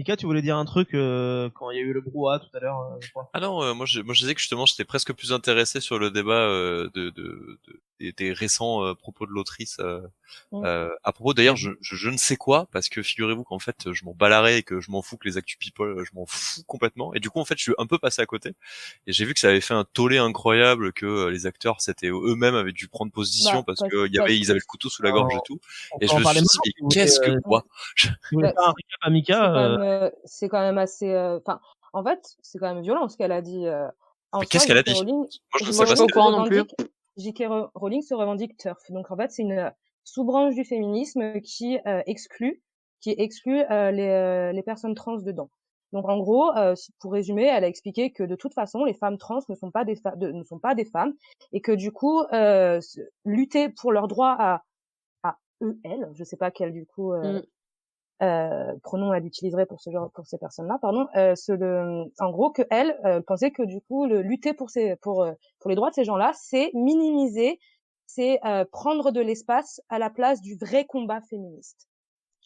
Mika, tu voulais dire un truc quand il y a eu le brouhaha tout à l'heure, je crois. Ah non, moi je disais que justement j'étais presque plus intéressé sur le débat des récents propos de l'autrice. Mm. À propos d'ailleurs, je ne sais quoi, parce que figurez-vous qu'en fait je m'en balarais et que je m'en fous que les actus people, je m'en fous complètement. Et du coup en fait je suis un peu passé à côté. Et j'ai vu que ça avait fait un tollé incroyable, que les acteurs c'était eux-mêmes avaient dû prendre position Bah, parce parce, que parce ils que avaient le couteau sous la gorge et tout. On Et peut je en me parler suis dit maintenant mais si vous voulez. qu'est-ce que quoi? Si vous voulez bah, faire un récap à c'est Mika. c'est quand même assez. Enfin, en fait, c'est quand même violent ce qu'elle a dit. En Mais qu'est-ce soi, qu'elle a J.K. dit? Rowling, Moi je ne J.K. sais Moi, je pas suis ce pas au Rowling se qu'elle a dit. courant non plus. Rowling se revendique TERF. Donc en fait, c'est une sous-branche du féminisme qui exclut les personnes trans dedans. Donc en gros, pour résumer, elle a expliqué que de toute façon, les femmes trans ne sont pas ne sont pas des femmes et que du coup, lutter pour leur droit à eux, elles, je sais pas quel du coup Mm. pronom elle utiliserait pour pour ces personnes-là, pardon, en gros que elle pensait que du coup le lutter pour les droits de ces gens-là, c'est minimiser, c'est prendre de l'espace à la place du vrai combat féministe.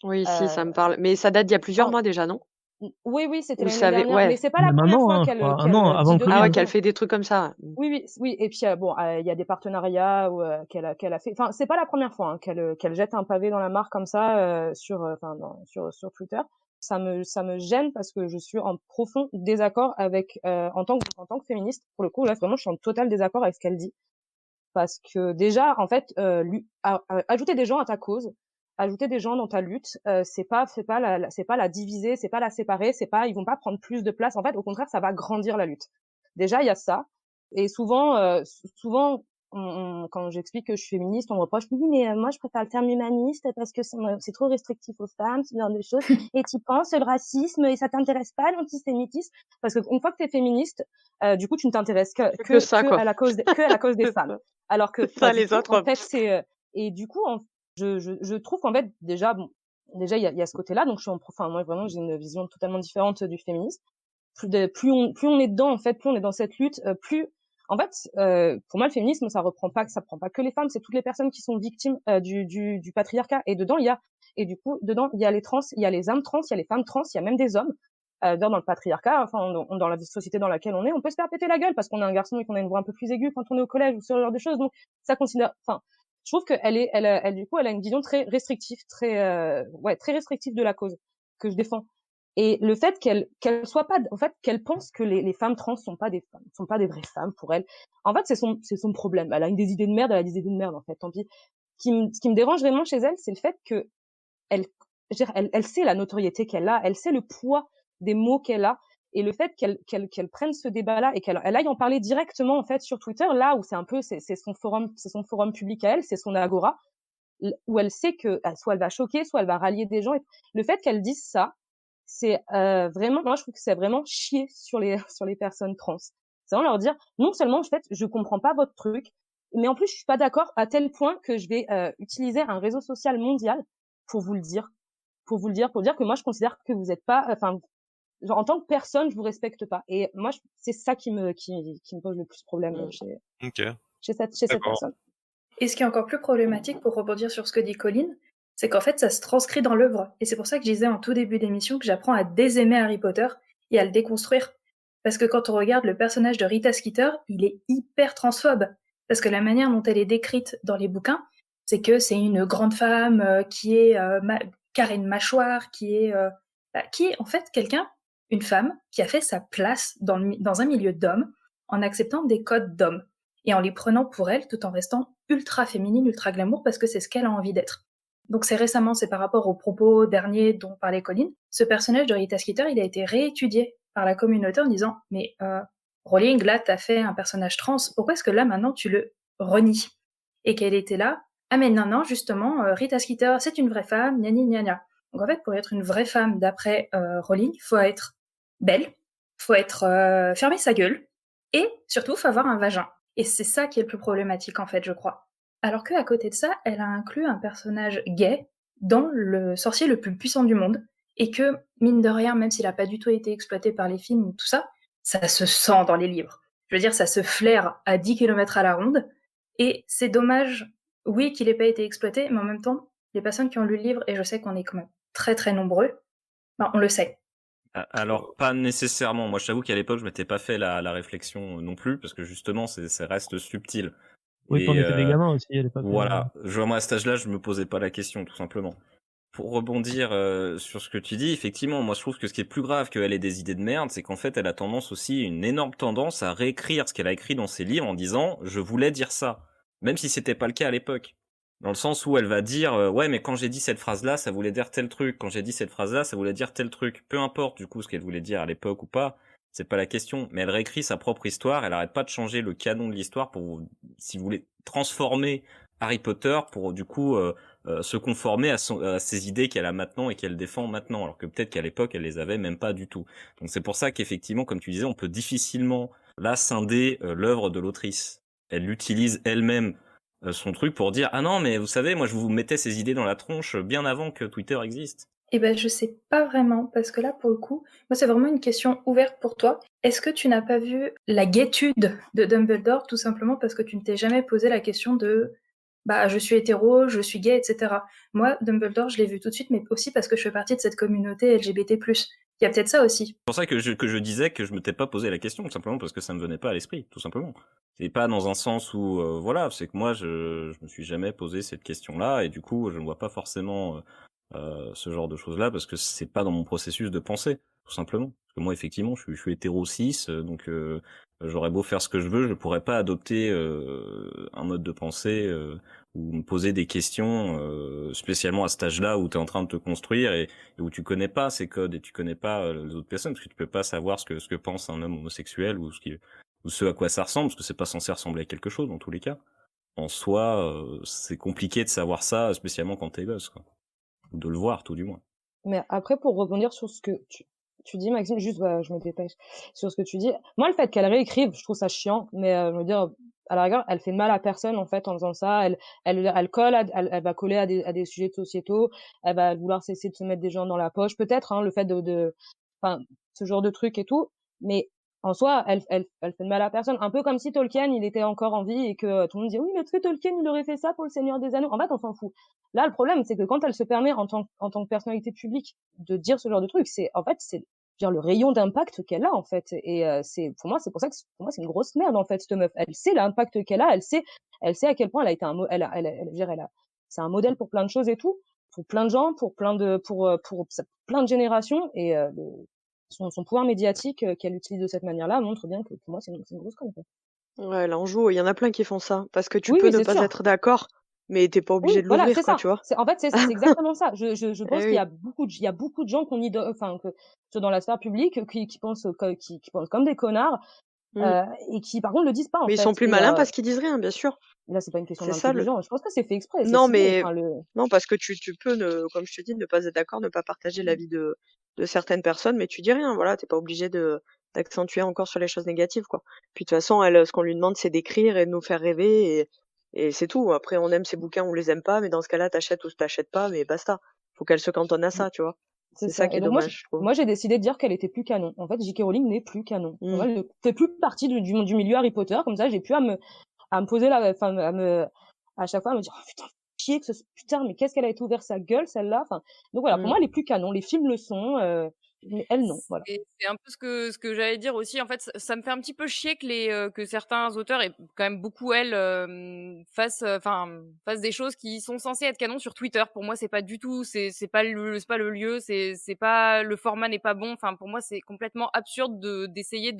Oui, si, Euh, ça me parle. Mais ça date d'il y a plusieurs en- mois déjà, non? oui, c'était Ou l'année ça avait... dernière, mais Ouais. c'est pas la Même un première an, fois hein, je crois. Un qu'elle an avant dit le de Covid. Ah ouais, toute qu'elle façon. fait des trucs comme ça. Oui, et puis bon, il y a des partenariats qu'elle a fait. Enfin, c'est pas la première fois hein, qu'elle jette un pavé dans la mare comme ça sur Twitter. Ça me gêne parce que je suis en profond désaccord avec en tant que féministe. Pour le coup, là vraiment, je suis en total désaccord avec ce qu'elle dit parce que déjà, en fait, ajouter des gens à ta cause, ajouter des gens dans ta lutte, c'est pas la diviser, c'est pas la séparer, c'est pas ils vont pas prendre plus de place. En fait, au contraire, ça va grandir la lutte. Déjà, il y a ça. Et souvent, quand j'explique que je suis féministe, on me reproche, oui, mais moi, je préfère le terme humaniste parce que c'est trop restrictif aux femmes, ce genre de choses. Et tu penses le racisme et ça t'intéresse pas l'antisémitisme parce qu'une fois que t'es féministe, du coup, tu ne t'intéresses Que ça, que quoi. à la cause que à la cause des C'est femmes. ça. Alors que C'est ça, du les tout, en autres. fait, et du coup, je trouve qu'en fait, déjà, il y a ce côté-là. Donc, enfin, moi, vraiment, j'ai une vision totalement différente du féminisme. Plus on est dedans, en fait, plus on est dans cette lutte, en fait, pour moi, le féminisme, ça prend pas que les femmes, c'est toutes les personnes qui sont victimes du patriarcat. Et du coup, dedans, il y a les trans, il y a les âmes trans, il y a les femmes trans, il y a même des hommes. Dans le patriarcat, enfin, dans la société dans laquelle on peut se faire péter la gueule parce qu'on est un garçon et qu'on a une voix un peu plus aiguë quand on est au collège ou ce genre de choses. Donc, ça considère, enfin, je trouve elle, du coup, elle a une vision très restrictive, très restrictive de la cause que je défends. Et le fait qu'elle soit pas, en fait, qu'elle pense que les femmes trans sont pas des femmes, sont pas des vraies femmes pour elle. En fait, c'est son problème. Elle a des idées de merde, elle a des idées de merde, en fait. Tant pis. Ce qui me dérange vraiment chez elle, c'est le fait que elle, je veux dire, elle sait la notoriété qu'elle a, elle sait le poids des mots qu'elle a, et le fait qu'elle prenne ce débat-là et qu'elle aille en parler directement, en fait, sur Twitter, là où c'est un peu, c'est son forum public à elle, c'est son agora, où elle sait que soit elle va choquer, soit elle va rallier des gens. Et le fait qu'elle dise ça, c'est vraiment, moi je trouve que c'est vraiment chier sur sur les personnes trans. C'est vraiment leur dire, non seulement en fait je comprends pas votre truc, mais en plus je suis pas d'accord à tel point que je vais utiliser un réseau social mondial pour vous le dire, pour dire que moi je considère que vous êtes pas, enfin genre en tant que personne je vous respecte pas. Et moi c'est ça qui me pose le plus problème Ok, chez cette d'accord. personne. Et ce qui est encore plus problématique, pour rebondir sur ce que dit Colline, c'est qu'en fait, ça se transcrit dans l'œuvre. Et c'est pour ça que je disais en tout début d'émission que j'apprends à désaimer Harry Potter et à le déconstruire. Parce que quand on regarde le personnage de Rita Skeeter, il est hyper transphobe. Parce que la manière dont elle est décrite dans les bouquins, c'est que c'est une grande femme qui est carrée de mâchoire, qui est en fait quelqu'un, une femme, qui a fait sa place dans un milieu d'hommes en acceptant des codes d'hommes et en les prenant pour elle tout en restant ultra féminine, ultra glamour parce que c'est ce qu'elle a envie d'être. Donc c'est par rapport aux propos derniers dont parlait Colline, ce personnage de Rita Skeeter, il a été réétudié par la communauté en disant mais Rowling, là t'as fait un personnage trans, pourquoi est-ce que là maintenant tu le renies? Et qu'elle était là, ah mais non justement Rita Skeeter c'est une vraie femme, gna gna gna. Donc en fait pour être une vraie femme d'après Rowling, faut être belle, faut être fermer sa gueule et surtout faut avoir un vagin. Et c'est ça qui est le plus problématique en fait, je crois. Alors qu'à côté de ça, elle a inclus un personnage gay dans le sorcier le plus puissant du monde, et que, mine de rien, même s'il n'a pas du tout été exploité par les films ou tout ça, ça se sent dans les livres. Je veux dire, ça se flaire à 10 km à la ronde, et c'est dommage, oui, qu'il n'ait pas été exploité, mais en même temps, les personnes qui ont lu le livre, et je sais qu'on est quand même très très nombreux, ben, on le sait. Alors, pas nécessairement. Moi, je t'avoue qu'à l'époque, je m'étais pas fait la réflexion non plus, parce que justement, ça reste subtil. Oui, puis on Et était des gamins aussi à l'époque. voilà, moi à cet âge-là, je me posais pas la question, tout simplement. Pour rebondir sur ce que tu dis, effectivement, moi je trouve que ce qui est plus grave qu'elle ait des idées de merde, c'est qu'en fait, elle a tendance aussi, une énorme tendance à réécrire ce qu'elle a écrit dans ses livres en disant je voulais dire ça, même si c'était pas le cas à l'époque. Dans le sens où elle va dire ouais, mais quand j'ai dit cette phrase-là, ça voulait dire tel truc. Quand j'ai dit cette phrase-là, ça voulait dire tel truc. Peu importe du coup ce qu'elle voulait dire à l'époque ou pas, c'est pas la question. Mais elle réécrit sa propre histoire. Elle arrête pas de changer le canon de l'histoire pour, si vous voulez, transformer Harry Potter pour du coup se conformer à ses idées qu'elle a maintenant et qu'elle défend maintenant, alors que peut-être qu'à l'époque elle les avait même pas du tout. Donc c'est pour ça qu'effectivement, comme tu disais, on peut difficilement là scinder l'œuvre de l'autrice. Elle utilise elle-même son truc pour dire ah non mais vous savez moi je vous mettais ces idées dans la tronche bien avant que Twitter existe. Eh ben, je sais pas vraiment, parce que là, pour le coup, moi, c'est vraiment une question ouverte pour toi. Est-ce que tu n'as pas vu la guétude de Dumbledore, tout simplement parce que tu ne t'es jamais posé la question de bah, je suis hétéro, je suis gay, etc. Moi, Dumbledore, je l'ai vu tout de suite, mais aussi parce que je fais partie de cette communauté LGBT+. Il y a peut-être ça aussi. C'est pour ça que je disais que je m'étais pas posé la question, tout simplement parce que ça me venait pas à l'esprit, tout simplement. C'est pas dans un sens où voilà, c'est que moi je me suis jamais posé cette question-là et du coup je ne vois pas forcément ce genre de choses-là parce que c'est pas dans mon processus de pensée, tout simplement. Parce que moi effectivement je suis hétéro cis, donc j'aurais beau faire ce que je veux, je pourrais pas adopter un mode de pensée ou me poser des questions spécialement à cet âge-là où tu es en train de te construire et où tu connais pas ces codes et tu connais pas les autres personnes parce que tu peux pas savoir ce que pense un homme homosexuel ou ce à quoi ça ressemble parce que c'est pas censé ressembler à quelque chose dans tous les cas. En soi, c'est compliqué de savoir ça, spécialement quand t'es gosse, quoi. Ou de le voir, tout du moins. Mais après, pour rebondir sur ce que tu dis, Maxime, juste, voilà, je me dépêche, sur ce que tu dis. Moi, le fait qu'elle réécrive, je trouve ça chiant, mais je veux dire, à la rigueur, elle fait de mal à personne, en fait, en faisant ça. Elle colle, elle va coller à des sujets sociétaux, elle va vouloir cesser de se mettre des gens dans la poche, peut-être, hein, le fait enfin, ce genre de truc et tout. Mais en soi, elle fait de mal à personne. Un peu comme si Tolkien, il était encore en vie et que tout le monde dit, oui, mais est-ce que Tolkien, il aurait fait ça pour le Seigneur des Anneaux? En fait, on s'en fout. Là, le problème, c'est que quand elle se permet, en tant que personnalité publique, de dire ce genre de truc, c'est, en fait, c'est, dire, le rayon d'impact qu'elle a, en fait. Et, pour moi, c'est pour ça que, pour moi, c'est une grosse merde, en fait, cette meuf. Elle sait l'impact qu'elle a, elle sait à quel point elle a été c'est un modèle pour plein de choses et tout, pour plein de gens, pour plein de générations, et, son pouvoir médiatique qu'elle utilise de cette manière-là montre bien que pour moi c'est une grosse conne. Ouais, elle en joue. Il y en a plein qui font ça parce que tu Oui, peux oui, ne c'est pas sûr. être d'accord, mais t'es pas obligé Oui, de voilà, l'ouvrir, c'est quoi, ça. tu vois. En fait, c'est exactement ça. Je pense Eh qu'il y oui. a beaucoup de gens enfin, que, dans la sphère publique, qui pensent comme des connards, et qui, par contre, le disent pas, en Mais ils fait. sont plus Et, malins parce qu'ils disent rien, bien sûr. là, c'est pas une question C'est ça le. d'intelligence. Je pense que c'est fait exprès, c'est Non, ciblé. mais Enfin, non, parce que tu peux comme je te dis, ne pas être d'accord, ne pas partager l'avis de certaines personnes, mais tu dis rien. Voilà, t'es pas obligé d'accentuer encore sur les choses négatives, quoi. Puis de toute façon, elle, ce qu'on lui demande, c'est d'écrire et de nous faire rêver et c'est tout. Après, on aime ses bouquins, on les aime pas, mais dans ce cas-là, t'achètes ou t'achètes pas, mais basta. Faut qu'elle se cantonne à ça, tu vois. c'est C'est ça ça. qui Et est donc, dommage, je trouve. moi, j'ai décidé de dire qu'elle était plus canon. En fait, J.K. Rowling n'est plus canon. Mm. Elle ne fait plus partie du milieu Harry Potter. Comme ça, j'ai pu à me poser à chaque fois, à me dire, oh, putain, chier que putain, mais qu'est-ce qu'elle a été ouvert sa gueule, celle-là. Enfin, donc voilà, pour moi, elle est plus canon. Les films le sont, mais elle, non. Voilà. C'est un peu ce que j'allais dire aussi. En fait, ça me fait un petit peu chier que certains auteurs et quand même beaucoup fassent des choses qui sont censées être canon sur Twitter. Pour moi, c'est pas du tout, c'est pas le lieu, c'est pas le format n'est pas bon. Enfin, pour moi, c'est complètement absurde d'essayer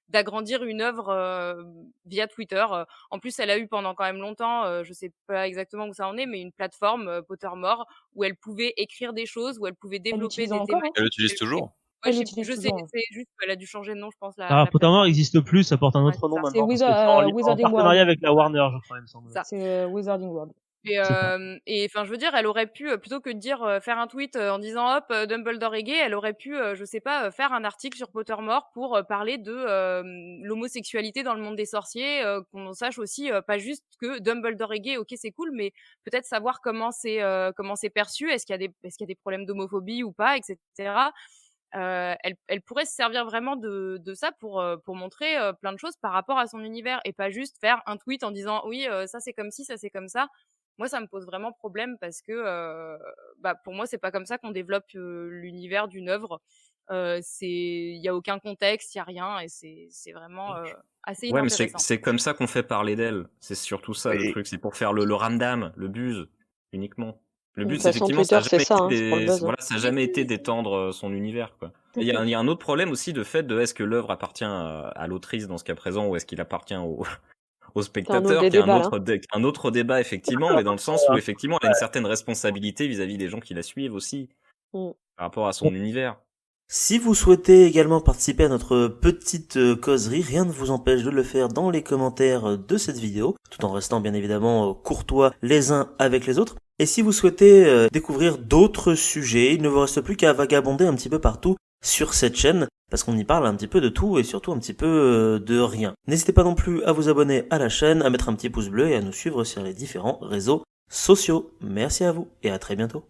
d'agrandir une œuvre via Twitter. En plus, elle a eu pendant quand même longtemps, je sais pas exactement où ça en est, mais une plateforme Pottermore où elle pouvait écrire des choses, où elle pouvait développer des encore, hein. thématiques. Elle l'utilise toujours. Ouais, Elle je sais, toujours. c'est juste qu'elle a dû changer de nom, je pense. Ah, Pottermore n'existe plus, ça porte un autre Ouais, nom c'est ça. maintenant. C'est Parce que c'est en Wizarding partenariat World. avec la Warner, je crois, il me semble. Ça. C'est Wizarding World. Et enfin, je veux dire, elle aurait pu, plutôt que de dire, faire un tweet en disant hop, Dumbledore est gay, elle aurait pu, je sais pas, faire un article sur Pottermore pour parler de l'homosexualité dans le monde des sorciers, qu'on sache aussi, pas juste que Dumbledore est gay, ok, c'est cool, mais peut-être savoir comment c'est perçu, est-ce qu'il y a des problèmes d'homophobie ou pas, etc. Elle pourrait se servir vraiment de ça pour montrer plein de choses par rapport à son univers et pas juste faire un tweet en disant oui, ça c'est comme ci, ça c'est comme ça. Moi, ça me pose vraiment problème parce que pour moi, c'est pas comme ça qu'on développe l'univers d'une œuvre. il y a aucun contexte, il y a rien, et c'est vraiment assez Ouais, mais inintéressant. c'est comme ça qu'on fait parler d'elle. C'est surtout ça le Et- truc, c'est pour faire le ramdam, le buzz uniquement. Le De but, toute c'est façon, effectivement, ça a Twitter, c'est jamais ça, été c'est pour le buzz. voilà, ça a jamais été d'étendre son univers, quoi. Il y a un autre problème aussi de fait de est-ce que l'œuvre appartient à l'autrice dans ce cas présent ou est-ce qu'il appartient au C'est un autre spectateur, des qui est débats, là. un autre débat effectivement, mais dans le sens où effectivement elle a une certaine responsabilité vis-à-vis des gens qui la suivent aussi Mm. par rapport à son univers. Si vous souhaitez également participer à notre petite causerie, rien ne vous empêche de le faire dans les commentaires de cette vidéo, tout en restant bien évidemment courtois les uns avec les autres. Et si vous souhaitez découvrir d'autres sujets, il ne vous reste plus qu'à vagabonder un petit peu partout sur cette chaîne, parce qu'on y parle un petit peu de tout et surtout un petit peu de rien. N'hésitez pas non plus à vous abonner à la chaîne, à mettre un petit pouce bleu et à nous suivre sur les différents réseaux sociaux. Merci à vous et à très bientôt.